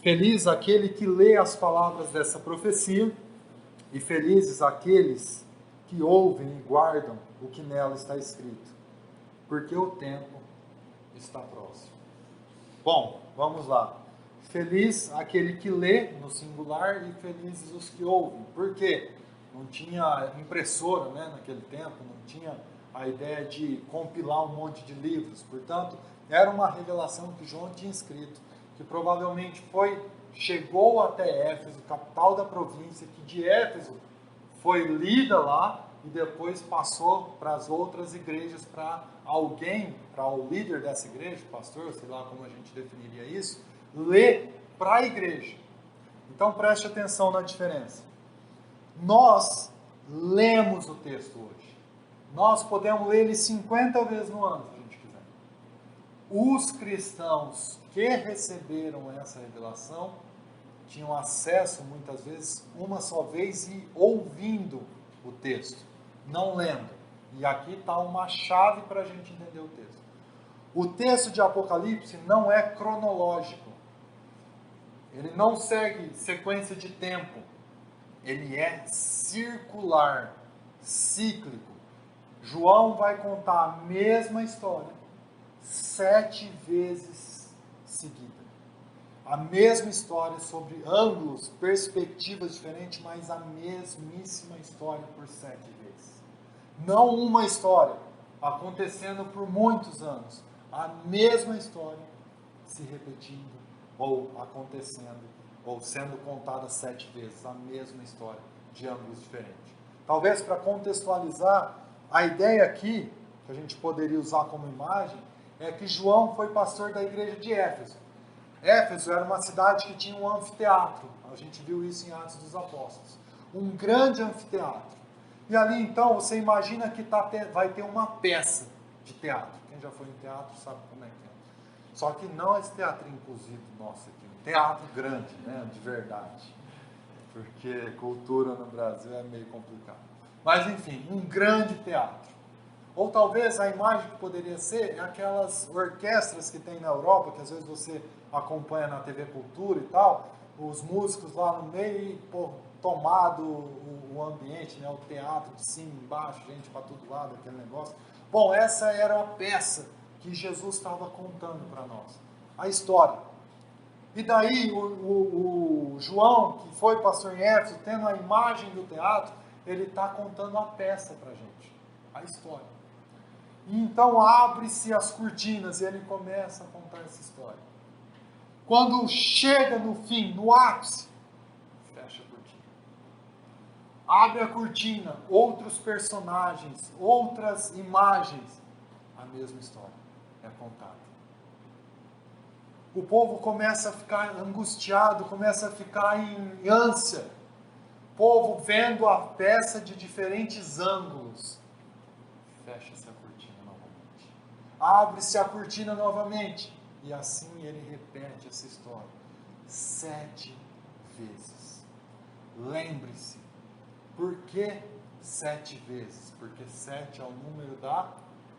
Feliz aquele que lê as palavras dessa profecia e felizes aqueles que ouvem e guardam o que nela está escrito, porque o tempo está próximo. Bom, vamos lá. Feliz aquele que lê, no singular, e felizes os que ouvem. Por quê? Não tinha impressora, né, naquele tempo, não tinha a ideia de compilar um monte de livros. Portanto, era uma revelação que João tinha escrito, que provavelmente chegou até Éfeso, capital da província, que de Éfeso foi lida lá e depois passou para as outras igrejas, para alguém, para o líder dessa igreja, pastor, sei lá como a gente definiria isso, ler para a igreja. Então preste atenção na diferença. Nós lemos o texto hoje. Nós podemos ler ele 50 vezes no ano, se a gente quiser. Os cristãos que receberam essa revelação tinham acesso, muitas vezes, uma só vez e ouvindo o texto, não lendo. E aqui está uma chave para a gente entender o texto. O texto de Apocalipse não é cronológico. Ele não segue sequência de tempo. Ele é circular, cíclico. João vai contar a mesma história 7 vezes seguida. A mesma história sobre ângulos, perspectivas diferentes, mas a mesmíssima história por 7 vezes. Não uma história acontecendo por muitos anos. A mesma história se repetindo, ou acontecendo, ou sendo contada 7 vezes. A mesma história, de ângulos diferentes. Talvez para contextualizar, a ideia aqui, que a gente poderia usar como imagem, é que João foi pastor da igreja de Éfeso. Éfeso era uma cidade que tinha um anfiteatro. A gente viu isso em Atos dos Apóstolos. Um grande anfiteatro. E ali, então, você imagina que vai ter uma peça de teatro. Quem já foi em teatro sabe como é que é. Só que não esse teatro inclusive nosso aqui. Um teatro grande, né, de verdade. Porque cultura no Brasil é meio complicado. Mas, enfim, um grande teatro. Ou talvez a imagem que poderia ser é aquelas orquestras que tem na Europa, que às vezes você acompanha na TV Cultura e tal, os músicos lá no meio e tomado o ambiente, né, o teatro de cima e embaixo, gente para todo lado, aquele negócio. Bom, essa era a peça que Jesus estava contando para nós, a história. E daí o João, que foi pastor em Éfeso, tendo a imagem do teatro, ele está contando a peça para a gente, a história. E então abre-se as cortinas e ele começa a contar essa história. Quando chega no fim, no ápice, fecha a cortina. Abre a cortina, outros personagens, outras imagens, a mesma história é contada. O povo começa a ficar angustiado, começa a ficar em ânsia. O povo vendo a peça de diferentes ângulos. Fecha-se a cortina novamente. Abre-se a cortina novamente. E assim ele repete essa história 7 vezes. Lembre-se, por que 7 vezes? Porque 7 é o número da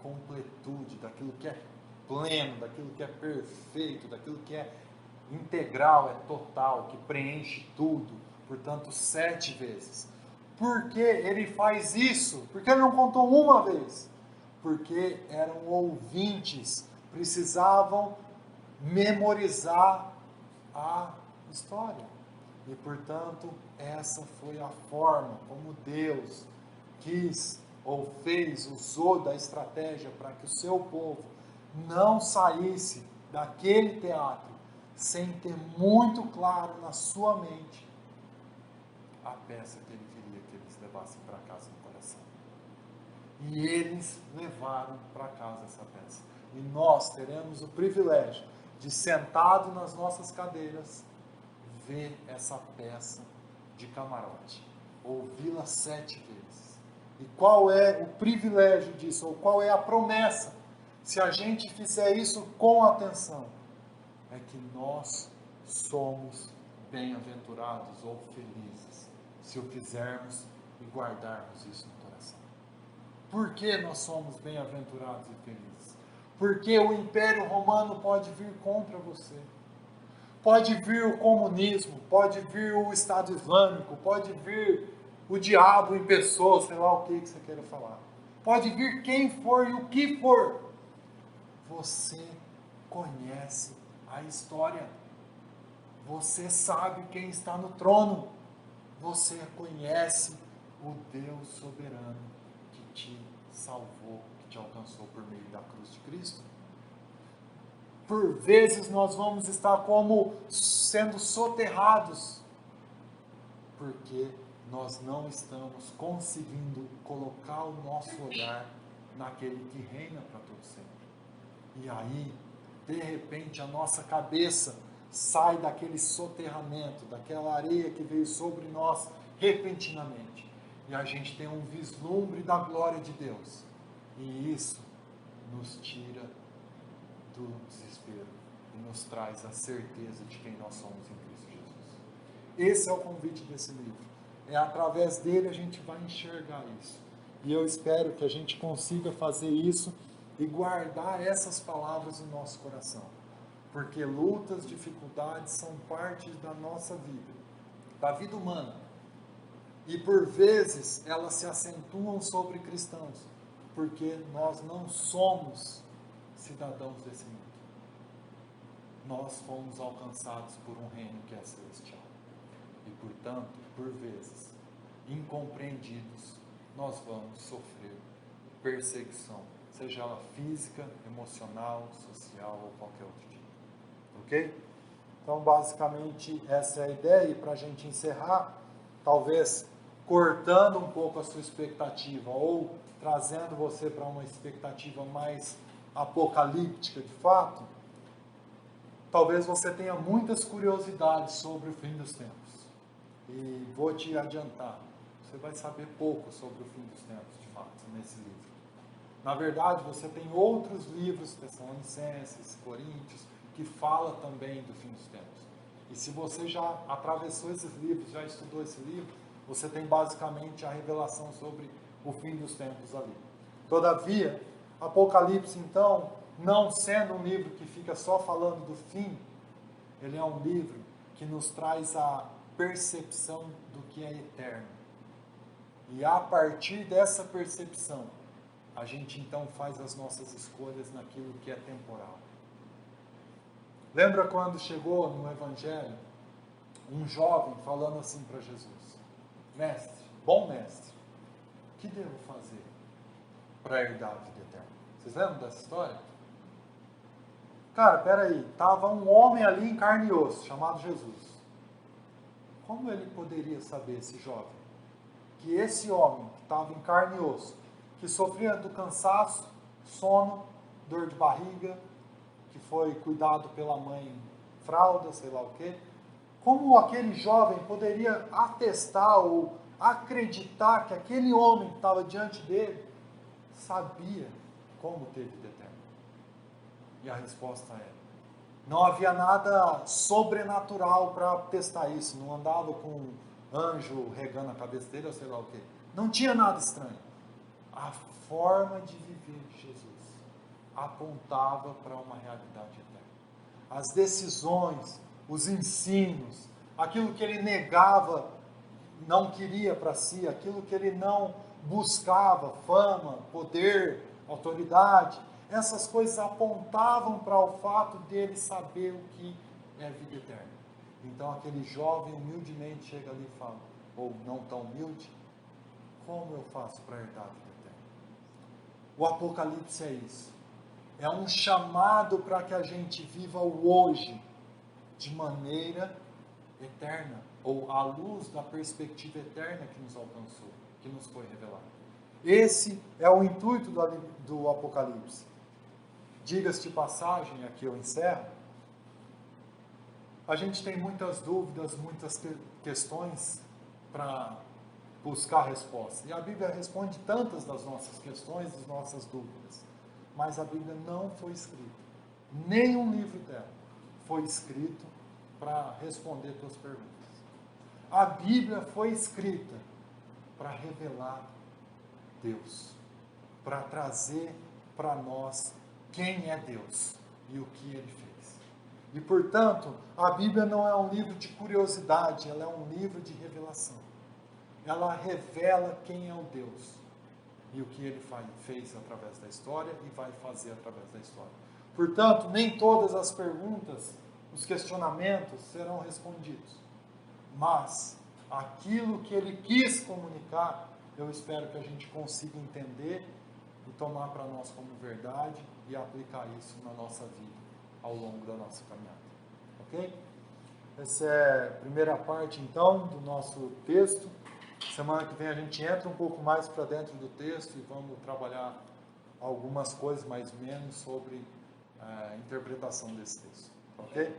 completude, daquilo que é pleno, daquilo que é perfeito, daquilo que é integral, é total, que preenche tudo. Portanto, 7 vezes. Por que ele faz isso? Por que ele não contou uma vez? Porque eram ouvintes, precisavam memorizar a história. E, portanto, essa foi a forma como Deus quis ou fez, usou da estratégia para que o seu povo não saísse daquele teatro sem ter muito claro na sua mente a peça que ele queria que eles levassem para casa no coração. E eles levaram para casa essa peça. E nós teremos o privilégio de, sentado nas nossas cadeiras, ver essa peça de camarote, ouvi-la 7 vezes. E qual é o privilégio disso, ou qual é a promessa, se a gente fizer isso com atenção? É que nós somos bem-aventurados ou felizes, se o fizermos e guardarmos isso no coração. Por que nós somos bem-aventurados e felizes? Porque o Império Romano pode vir contra você. Pode vir o comunismo, pode vir o Estado Islâmico, pode vir o diabo em pessoa, sei lá o que você queira falar. Pode vir quem for e o que for. Você conhece a história. Você sabe quem está no trono. Você conhece o Deus soberano que te salvou, que te alcançou por meio da cruz de Cristo. por vezes nós vamos estar como sendo soterrados, porque nós não estamos conseguindo colocar o nosso olhar naquele que reina para todo sempre. E aí, de repente, a nossa cabeça sai daquele soterramento, daquela areia que veio sobre nós repentinamente. E a gente tem um vislumbre da glória de Deus. E isso nos tira do desespero e nos traz a certeza de quem nós somos em Cristo Jesus. Esse é o convite desse livro. É através dele a gente vai enxergar isso. E eu espero que a gente consiga fazer isso e guardar essas palavras no nosso coração. Porque lutas, dificuldades são parte da nossa vida, da vida humana. E por vezes elas se acentuam sobre cristãos, porque nós não somos cidadãos desse mundo. Nós fomos alcançados por um reino que é celestial. E portanto, por vezes, incompreendidos, nós vamos sofrer perseguição, seja ela física, emocional, social ou qualquer outro tipo. Ok? Então, basicamente, essa é a ideia. E para a gente encerrar, talvez cortando um pouco a sua expectativa ou trazendo você para uma expectativa mais apocalíptica de fato, talvez você tenha muitas curiosidades sobre o fim dos tempos. E vou te adiantar, você vai saber pouco sobre o fim dos tempos, de fato, nesse livro. Na verdade, você tem outros livros, Tessalonicenses, Coríntios, que fala também do fim dos tempos. E se você já atravessou esses livros, já estudou esse livro, você tem basicamente a revelação sobre o fim dos tempos ali. Todavia, Apocalipse, então, não sendo um livro que fica só falando do fim, ele é um livro que nos traz a percepção do que é eterno. E a partir dessa percepção, a gente então faz as nossas escolhas naquilo que é temporal. Lembra quando chegou no Evangelho um jovem falando assim para Jesus: Mestre, bom mestre, o que devo fazer para herdar a vida eterna? Vocês lembram dessa história? Cara, peraí, estava um homem ali em carne e osso, chamado Jesus. Como ele poderia saber, esse jovem, que esse homem que estava em carne e osso, que sofria do cansaço, sono, dor de barriga, que foi cuidado pela mãe fralda, sei lá o quê, como aquele jovem poderia atestar ou acreditar que aquele homem que estava diante dele sabia como ter vida eterna? E a resposta é: não havia nada sobrenatural para testar isso, não andava com um anjo regando a cabeça dele ou sei lá o quê. Não tinha nada estranho. A forma de viver de Jesus apontava para uma realidade eterna. As decisões, os ensinos, aquilo que ele negava, não queria para si, aquilo que ele não buscava, fama, poder, autoridade, essas coisas apontavam para o fato dele saber o que é vida eterna. Então aquele jovem humildemente chega ali e fala, ou não tão humilde: como eu faço para herdar a vida eterna? O Apocalipse é isso. É um chamado para que a gente viva o hoje de maneira eterna, ou à luz da perspectiva eterna que nos alcançou, que nos foi revelada. Esse é o intuito do Apocalipse. Diga-se de passagem, aqui eu encerro, a gente tem muitas dúvidas, muitas questões para buscar resposta. E a Bíblia responde tantas das nossas questões, das nossas dúvidas. Mas a Bíblia não foi escrita, nenhum livro dela foi escrito para responder tuas perguntas. A Bíblia foi escrita para revelar Deus, para trazer para nós quem é Deus e o que Ele fez. E, portanto, a Bíblia não é um livro de curiosidade, ela é um livro de revelação. Ela revela quem é o Deus e o que Ele fez através da história e vai fazer através da história. Portanto, nem todas as perguntas, os questionamentos serão respondidos, mas aquilo que Ele quis comunicar, eu espero que a gente consiga entender e tomar para nós como verdade e aplicar isso na nossa vida ao longo da nossa caminhada. Ok? Essa é a primeira parte, então, do nosso texto. Semana que vem a gente entra um pouco mais para dentro do texto e vamos trabalhar algumas coisas mais ou menos sobre a interpretação desse texto. Ok?